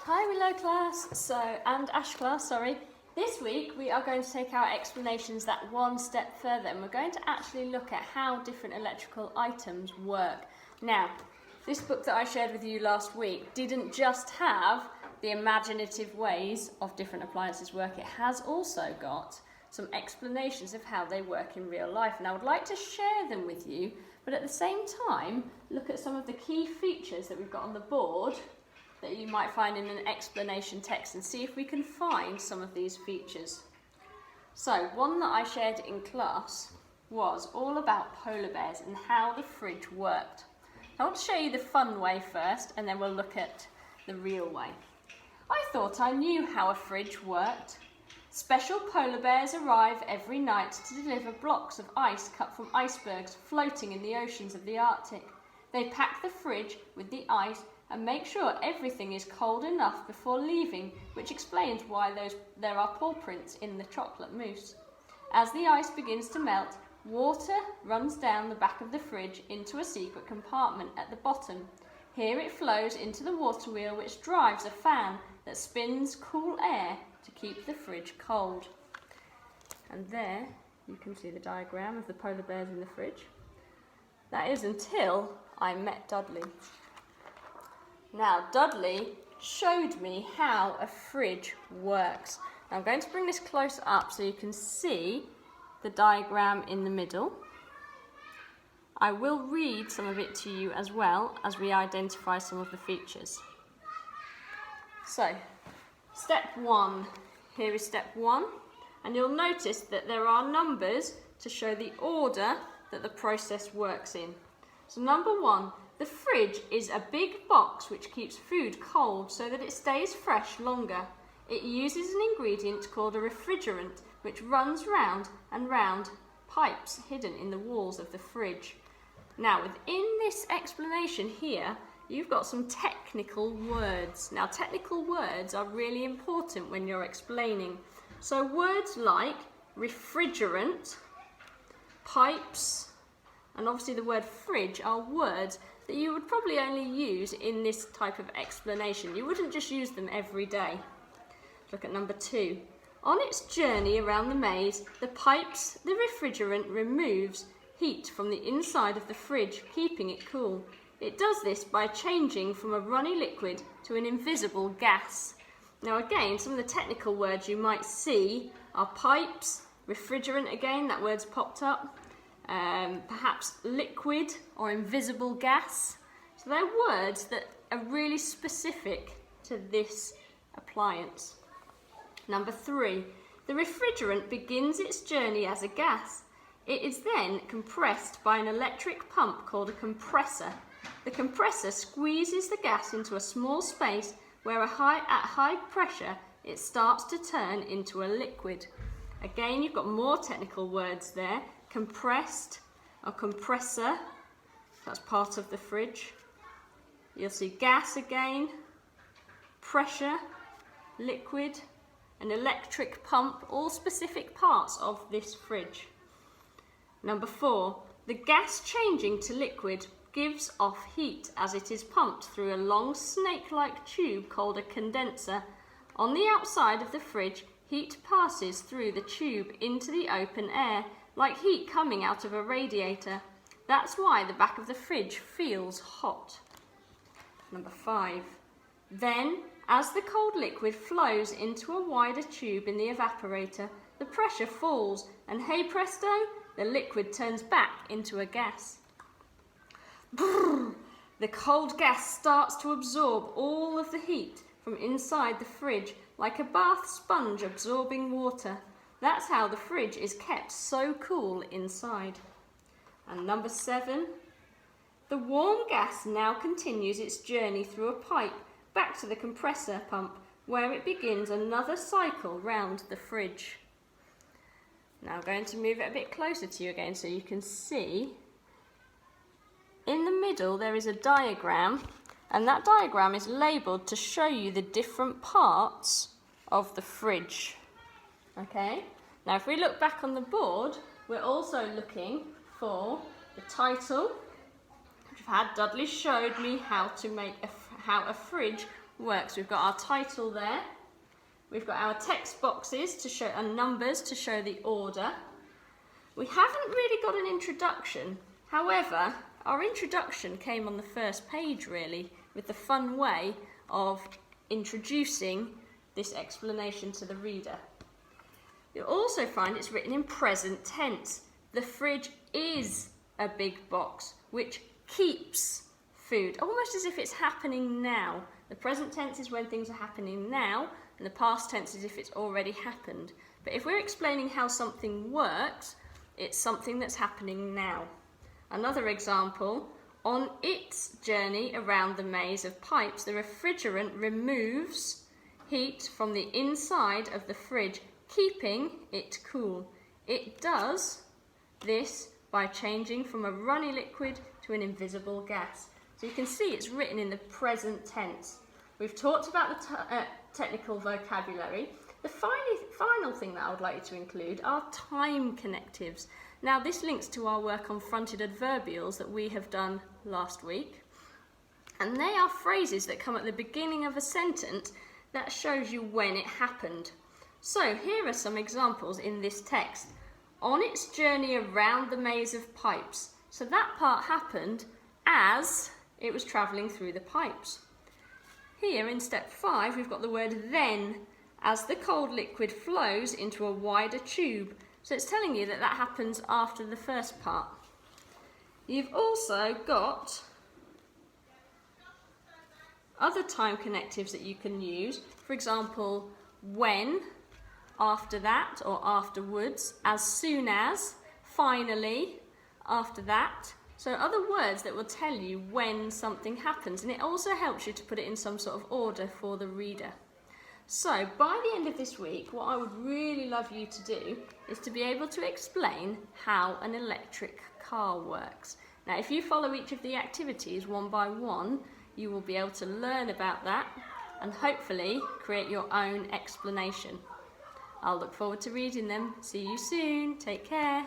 Hi Willow class, and Ash class, sorry. This week we are going to take our explanations that one step further, and we're going to actually look at how different electrical items work. Now, this book that I shared with you last week didn't just have the imaginative ways of different appliances work, it has also got some explanations of how they work in real life. And I would like to share them with you, but at the same time, look at some of the key features that we've got on the board that you might find in an explanation text and see if we can find some of these features. So, one that I shared in class was all about polar bears and how the fridge worked. I want to show you the fun way first, and then we'll look at the real way. I thought I knew how a fridge worked. Special polar bears arrive every night to deliver blocks of ice cut from icebergs floating in the oceans of the Arctic. They pack the fridge with the ice and make sure everything is cold enough before leaving, which explains why there are paw prints in the chocolate mousse. As the ice begins to melt, water runs down the back of the fridge into a secret compartment at the bottom. Here it flows into the water wheel, which drives a fan that spins cool air to keep the fridge cold. And there you can see the diagram of the polar bears in the fridge. That is until I met Dudley. Now, Dudley showed me how a fridge works. Now, I'm going to bring this close up so you can see the diagram in the middle. I will read some of it to you as well as we identify some of the features. So, step one. Here is step one, and you'll notice that there are numbers to show the order that the process works in. So, number one, the fridge is a big box which keeps food cold so that it stays fresh longer. It uses an ingredient called a refrigerant which runs round and round pipes hidden in the walls of the fridge. Now, within this explanation here, you've got some technical words. Now, technical words are really important when you're explaining. So words like refrigerant, pipes, and obviously the word fridge are words that you would probably only use in this type of explanation. You wouldn't just use them every day. Look at number two. On its journey around the maze, the refrigerant removes heat from the inside of the fridge, keeping it cool. It does this by changing from a runny liquid to an invisible gas. Now again, some of the technical words you might see are pipes, refrigerant again, that word's popped up. Perhaps liquid or invisible gas. So they're words that are really specific to this appliance. Number three, the refrigerant begins its journey as a gas. It is then compressed by an electric pump called a compressor. The compressor squeezes the gas into a small space where at high pressure it starts to turn into a liquid. Again, you've got more technical words there. Compressed or compressor, that's part of the fridge. You'll see gas again, pressure, liquid, an electric pump, all specific parts of this fridge. Number four, the gas changing to liquid gives off heat as it is pumped through a long snake-like tube called a condenser. On the outside of the fridge, heat passes through the tube into the open air, like heat coming out of a radiator. That's why the back of the fridge feels hot. Number five. Then, as the cold liquid flows into a wider tube in the evaporator, the pressure falls, and hey presto, the liquid turns back into a gas. Brrr! The cold gas starts to absorb all of the heat from inside the fridge, like a bath sponge absorbing water. That's how the fridge is kept so cool inside. And number seven, the warm gas now continues its journey through a pipe back to the compressor pump, where it begins another cycle round the fridge. Now I'm going to move it a bit closer to you again so you can see. In the middle there is a diagram, and that diagram is labelled to show you the different parts of the fridge. Okay, now if we look back on the board, we're also looking for the title. Dudley showed me how a fridge works. We've got our title there. We've got our text boxes to show and numbers to show the order. We haven't really got an introduction. However, our introduction came on the first page really, with the fun way of introducing this explanation to the reader. You'll also find it's written in present tense. The fridge is a big box which keeps food, almost as if it's happening now. The present tense is when things are happening now, and the past tense is if it's already happened. But if we're explaining how something works, it's something that's happening now. Another example, on its journey around the maze of pipes, the refrigerant removes heat from the inside of the fridge, keeping it cool. It does this by changing from a runny liquid to an invisible gas. So you can see it's written in the present tense. We've talked about the technical vocabulary. The final thing that I would like you to include are time connectives. Now this links to our work on fronted adverbials that we have done last week. And they are phrases that come at the beginning of a sentence that shows you when it happened. So here are some examples in this text. On its journey around the maze of pipes. So that part happened as it was travelling through the pipes. Here in step 5 we've got the word then, as the cold liquid flows into a wider tube. So it's telling you that that happens after the first part. You've also got other time connectives that you can use. For example, when, after that or afterwards, as soon as, finally, after that. So other words that will tell you when something happens, and it also helps you to put it in some sort of order for the reader. So by the end of this week, what I would really love you to do is to be able to explain how an electric car works. Now if you follow each of the activities one by one, you will be able to learn about that and hopefully create your own explanation. I'll look forward to reading them. See you soon. Take care.